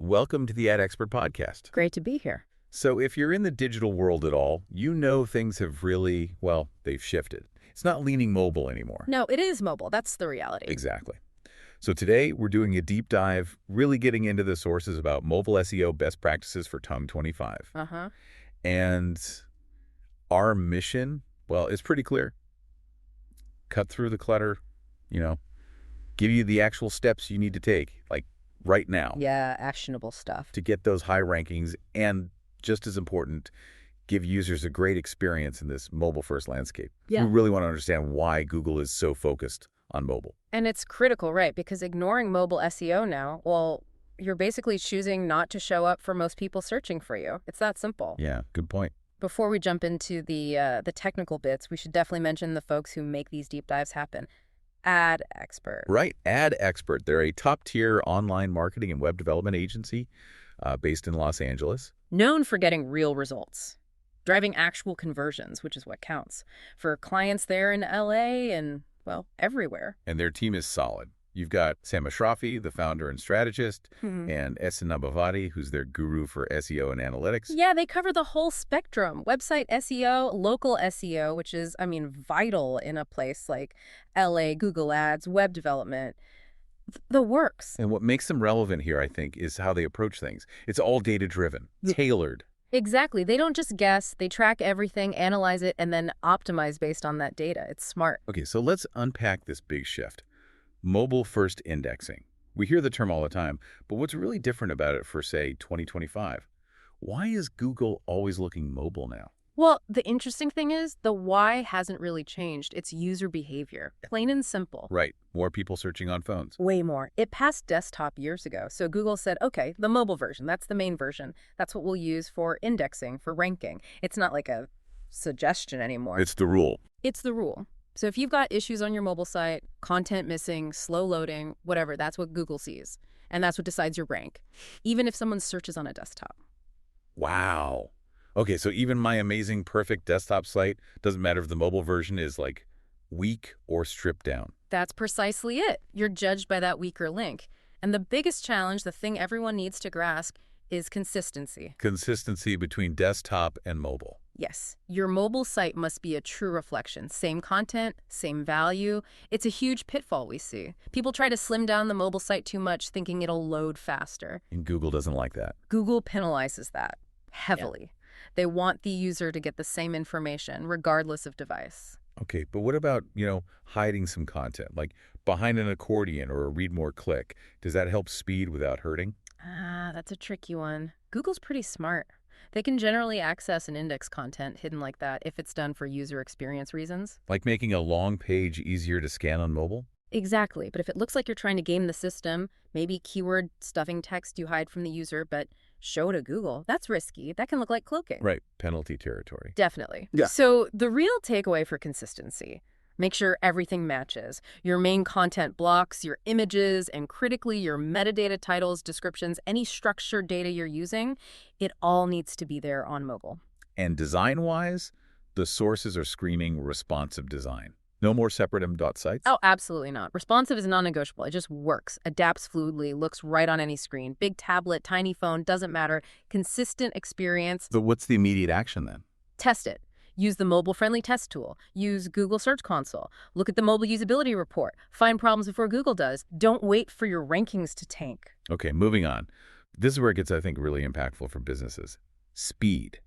welcome to the AdExpert Podcast. Great to be here. So if you're in the digital world at all, you know things have really, well, they've shifted. It's not leaning mobile anymore. No, it is mobile. That's the reality. Exactly. So today we're doing a deep dive, really getting into the sources about mobile SEO best practices for 2025. And our mission, well, it's pretty clear. Cut through the clutter, give you the actual steps you need to take, like right now. Yeah, actionable stuff. To get those high rankings and, just as important, give users a great experience in this mobile-first landscape. Yeah. We really want to understand why Google is so focused on mobile. And it's critical, right? Because ignoring mobile SEO now, well, you're basically choosing not to show up for most people searching for you. It's that simple. Yeah, good point. Before we jump into the technical bits, we should definitely mention the folks who make these deep dives happen. AdExpert. Right, AdExpert. They're a top-tier online marketing and web development agency based in Los Angeles. Known for getting real results, driving actual conversions, which is what counts, for clients there in LA and, well, everywhere. And their team is solid. You've got Sam Ashrafi, the founder and strategist, and Essen Abavati, who's their guru for SEO and analytics. Yeah, they cover the whole spectrum. Website SEO, local SEO, which is, vital in a place like LA, Google Ads, web development. The works. And what makes them relevant here, I think, is how they approach things. It's all data-driven, tailored. Exactly. They don't just guess. They track everything, analyze it, and then optimize based on that data. It's smart. Okay, so let's unpack this big shift. Mobile-first indexing. We hear the term all the time, but what's really different about it for, say, 2025? Why is Google always looking mobile now? Well, the interesting thing is the why hasn't really changed. It's user behavior, plain and simple. Right. More people searching on phones. Way more. It passed desktop years ago. So Google said, okay, the mobile version, that's the main version. That's what we'll use for indexing, for ranking. It's not like a suggestion anymore. It's the rule. It's the rule. So if you've got issues on your mobile site, content missing, slow loading, whatever, that's what Google sees. And that's what decides your rank, even if someone searches on a desktop. Wow. Okay, so even my amazing, perfect desktop site, doesn't matter if the mobile version is like weak or stripped down. That's precisely it. You're judged by that weaker link. And the biggest challenge, the thing everyone needs to grasp, is consistency. Consistency between desktop and mobile. Yes. Your mobile site must be a true reflection. Same content, same value. It's a huge pitfall we see. People try to slim down the mobile site too much, thinking it'll load faster. And Google doesn't like that. Google penalizes that heavily. Yeah. They want the user to get the same information, regardless of device. Okay, but what about, hiding some content, like behind an accordion or a read more click? Does that help speed without hurting? That's a tricky one. Google's pretty smart. They can generally access and index content hidden like that if it's done for user experience reasons. Like making a long page easier to scan on mobile? Exactly, but if it looks like you're trying to game the system, maybe keyword stuffing text you hide from the user, but show to Google, that's risky. That can look like cloaking. Right, penalty territory. Definitely. Yeah. So the real takeaway for consistency, make sure everything matches. Your main content blocks, your images, and critically your metadata titles, descriptions, any structured data you're using, it all needs to be there on mobile. And design-wise, the sources are screaming responsive design. No more separate m.sites? Oh, absolutely not. Responsive is non-negotiable. It just works, adapts fluidly, looks right on any screen. Big tablet, tiny phone, doesn't matter. Consistent experience. So what's the immediate action then? Test it. Use the mobile-friendly test tool. Use Google Search Console. Look at the mobile usability report. Find problems before Google does. Don't wait for your rankings to tank. Okay, moving on. This is where it gets, I think, really impactful for businesses. Speed.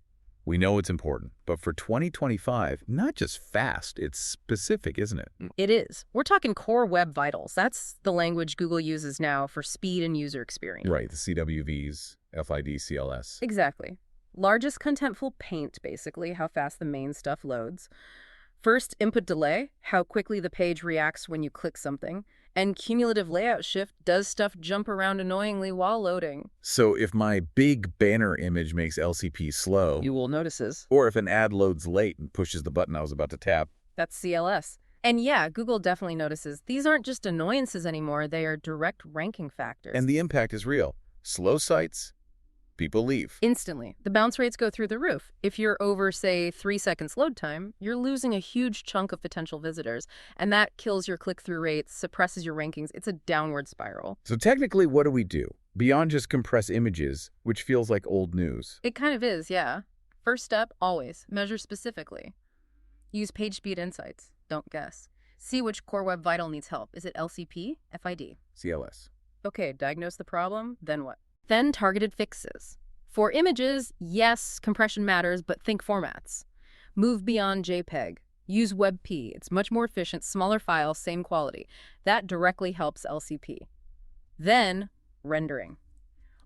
We know it's important, but for 2025, not just fast, it's specific, isn't it? It is. We're talking core web vitals. That's the language Google uses now for speed and user experience. Right, the CWVs, FID, CLS. Exactly. Largest contentful paint, basically, how fast the main stuff loads. First, input delay, how quickly the page reacts when you click something. And cumulative layout shift, does stuff jump around annoyingly while loading? So if my big banner image makes LCP slow, you will notice this. Or if an ad loads late and pushes the button I was about to tap. That's CLS. And yeah, Google definitely notices. These aren't just annoyances anymore, they are direct ranking factors. And the impact is real. Slow sites, people leave. Instantly. The bounce rates go through the roof. If you're over, say, 3 seconds load time, you're losing a huge chunk of potential visitors. And that kills your click-through rates, suppresses your rankings. It's a downward spiral. So technically, what do? Beyond just compress images, which feels like old news. It kind of is, yeah. First step, always, measure specifically. Use Pagespeed insights. Don't guess. See which core web vital needs help. Is it LCP, FID? CLS. Okay, diagnose the problem, then what? Then targeted fixes. For images, yes, compression matters, but think formats. Move beyond JPEG. Use WebP. It's much more efficient, smaller files, same quality. That directly helps LCP. Then, rendering.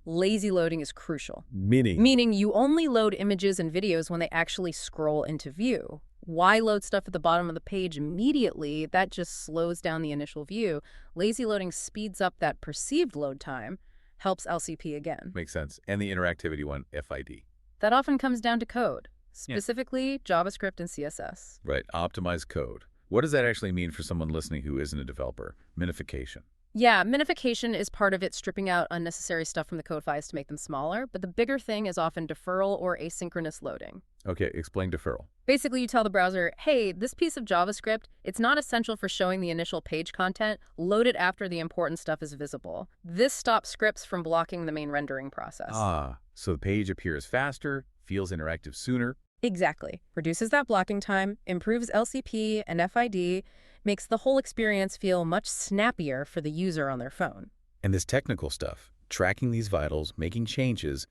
Lazy loading is crucial. Meaning you only load images and videos when they actually scroll into view. Why load stuff at the bottom of the page immediately? That just slows down the initial view. Lazy loading speeds up that perceived load time, helps LCP again. Makes sense. And the interactivity one, FID. That often comes down to code, specifically JavaScript and CSS. Right. Optimize code. What does that actually mean for someone listening who isn't a developer? Minification. Yeah, minification is part of it, stripping out unnecessary stuff from the code files to make them smaller, but the bigger thing is often deferral or asynchronous loading. Okay, explain deferral. Basically, you tell the browser, hey, this piece of JavaScript, it's not essential for showing the initial page content. Load it after the important stuff is visible. This stops scripts from blocking the main rendering process. Ah, so the page appears faster, feels interactive sooner. Exactly. Reduces that blocking time, improves LCP and FID, makes the whole experience feel much snappier for the user on their phone. And this technical stuff, tracking these vitals, making changes,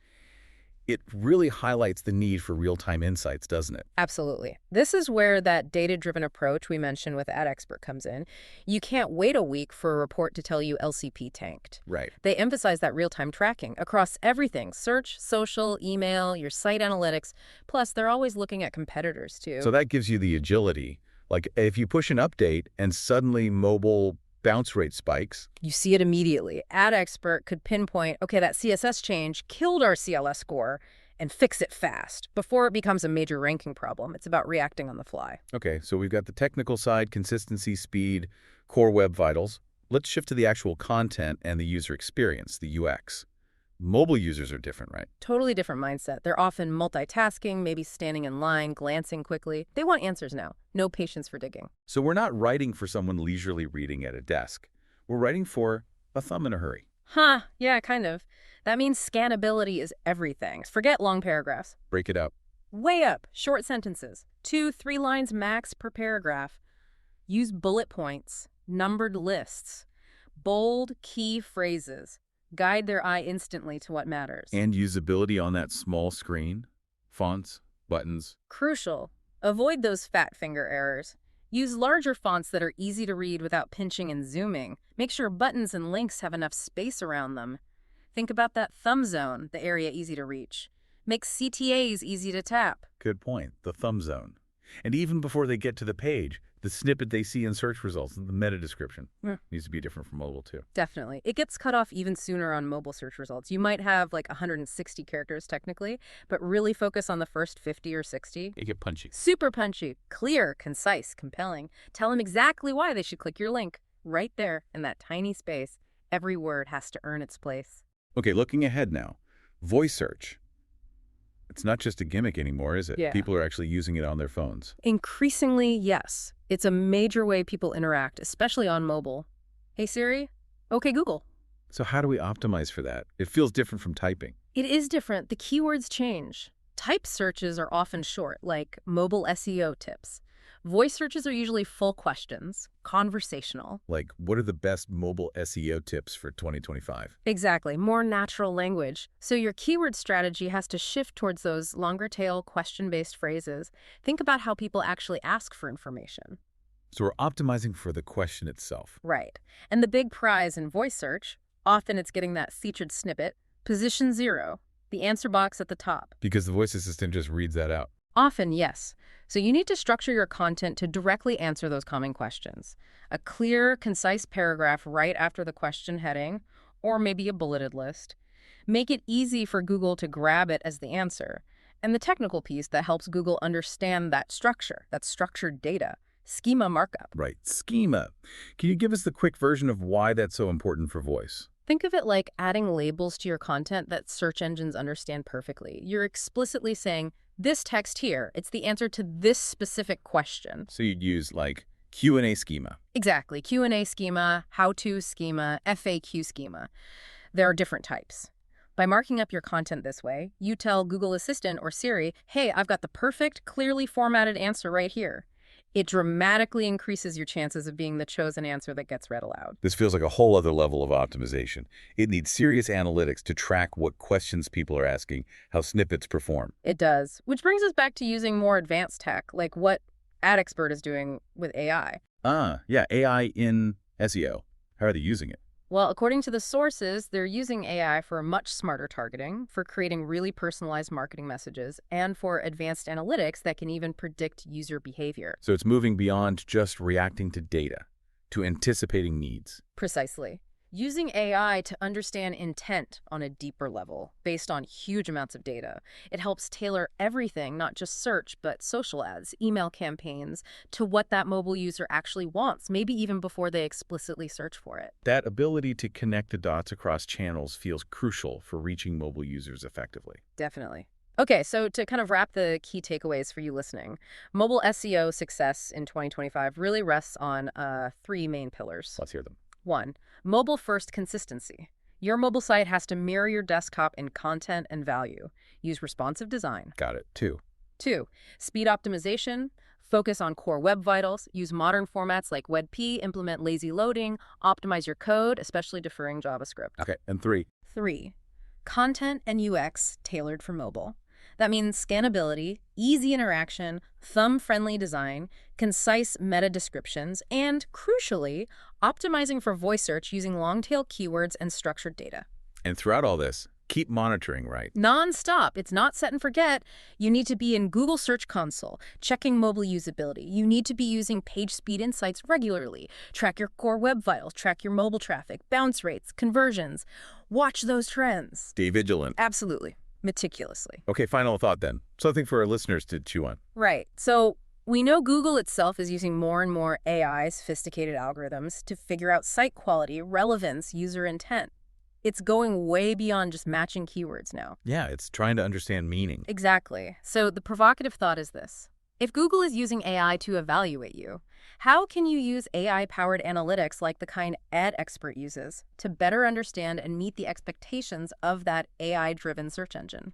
it really highlights the need for real-time insights, doesn't it? Absolutely. This is where that data-driven approach we mentioned with AdExpert comes in. You can't wait a week for a report to tell you LCP tanked. Right. They emphasize that real-time tracking across everything: search, social, email, your site analytics. Plus, they're always looking at competitors, too. So that gives you the agility. Like, if you push an update and suddenly mobile bounce rate spikes, you see it immediately. AdExpert could pinpoint, okay, that CSS change killed our CLS score, and fix it fast before it becomes a major ranking problem. It's about reacting on the fly. Okay, so we've got the technical side, consistency, speed, core web vitals. Let's shift to the actual content and the user experience, the UX. Mobile users are different, right? Totally different mindset. They're often multitasking, maybe standing in line, glancing quickly. They want answers now. No patience for digging. So we're not writing for someone leisurely reading at a desk. We're writing for a thumb in a hurry. Huh, yeah, kind of. That means scannability is everything. Forget long paragraphs. Break it up. Way up. Short sentences. 2-3 lines max per paragraph. Use bullet points, numbered lists, bold key phrases. Guide their eye instantly to what matters. And usability on that small screen, fonts, buttons. Crucial. Avoid those fat finger errors. Use larger fonts that are easy to read without pinching and zooming. Make sure buttons and links have enough space around them. Think about that thumb zone, the area easy to reach. Make CTAs easy to tap. Good point, the thumb zone. And even before they get to the page, the snippet they see in search results, the meta description, needs to be different from mobile too. Definitely. It gets cut off even sooner on mobile search results. You might have like 160 characters technically, but really focus on the first 50 or 60. They get punchy. Super punchy, clear, concise, compelling. Tell them exactly why they should click your link. Right there in that tiny space, every word has to earn its place. Okay, looking ahead now. Voice search. It's not just a gimmick anymore, is it? Yeah. People are actually using it on their phones. Increasingly, yes. It's a major way people interact, especially on mobile. Hey Siri? Okay Google. So how do we optimize for that? It feels different from typing. It is different. The keywords change. Type searches are often short, like mobile SEO tips. Voice searches are usually full questions, conversational. Like, what are the best mobile SEO tips for 2025? Exactly, more natural language. So your keyword strategy has to shift towards those longer tail question-based phrases. Think about how people actually ask for information. So we're optimizing for the question itself. Right. And the big prize in voice search, often it's getting that featured snippet, position 0, the answer box at the top. Because the voice assistant just reads that out. Often, yes. So you need to structure your content to directly answer those common questions. A clear, concise paragraph right after the question heading, or maybe a bulleted list. Make it easy for Google to grab it as the answer. And the technical piece that helps Google understand that structure, that structured data. Schema markup. Right, schema. Can you give us the quick version of why that's so important for voice? Think of it like adding labels to your content that search engines understand perfectly. You're explicitly saying, this text here, it's the answer to this specific question. So you'd use like Q&A schema. Exactly. Q&A schema, how-to schema, FAQ schema. There are different types. By marking up your content this way, you tell Google Assistant or Siri, hey, I've got the perfect, clearly formatted answer right here. It dramatically increases your chances of being the chosen answer that gets read aloud. This feels like a whole other level of optimization. It needs serious analytics to track what questions people are asking, how snippets perform. It does, which brings us back to using more advanced tech, like what AdExpert is doing with AI. Yeah, AI in SEO. How are they using it? Well, according to the sources, they're using AI for much smarter targeting, for creating really personalized marketing messages, and for advanced analytics that can even predict user behavior. So it's moving beyond just reacting to data, to anticipating needs. Precisely. Using AI to understand intent on a deeper level, based on huge amounts of data. It helps tailor everything, not just search, but social ads, email campaigns, to what that mobile user actually wants, maybe even before they explicitly search for it. That ability to connect the dots across channels feels crucial for reaching mobile users effectively. Definitely. Okay, so to kind of wrap the key takeaways for you listening, mobile SEO success in 2025 really rests on 3 main pillars. Let's hear them. 1. Mobile-first consistency. Your mobile site has to mirror your desktop in content and value. Use responsive design. Got it. 2. 2. Speed optimization. Focus on core web vitals. Use modern formats like WebP. Implement lazy loading. Optimize your code, especially deferring JavaScript. Okay, and 3. 3. Content and UX tailored for mobile. That means scannability, easy interaction, thumb-friendly design, concise meta descriptions, and, crucially, optimizing for voice search using long-tail keywords and structured data. And throughout all this, keep monitoring, right? Non-stop. It's not set and forget. You need to be in Google Search Console, checking mobile usability. You need to be using Pagespeed insights regularly. Track your core web vitals, track your mobile traffic, bounce rates, conversions. Watch those trends. Stay vigilant. Absolutely. Meticulously. Okay, final thought then. Something for our listeners to chew on. Right. So we know Google itself is using more and more AI, sophisticated algorithms, to figure out site quality, relevance, user intent. It's going way beyond just matching keywords now. Yeah, it's trying to understand meaning. Exactly. So the provocative thought is this. If Google is using AI to evaluate you, how can you use AI-powered analytics like the kind AdExpert uses to better understand and meet the expectations of that AI-driven search engine?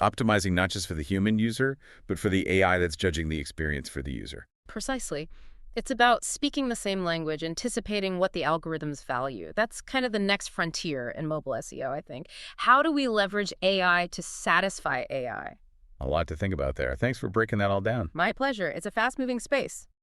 Optimizing not just for the human user, but for the AI that's judging the experience for the user. Precisely. It's about speaking the same language, anticipating what the algorithms value. That's kind of the next frontier in mobile SEO, I think. How do we leverage AI to satisfy AI? A lot to think about there. Thanks for breaking that all down. My pleasure. It's a fast-moving space.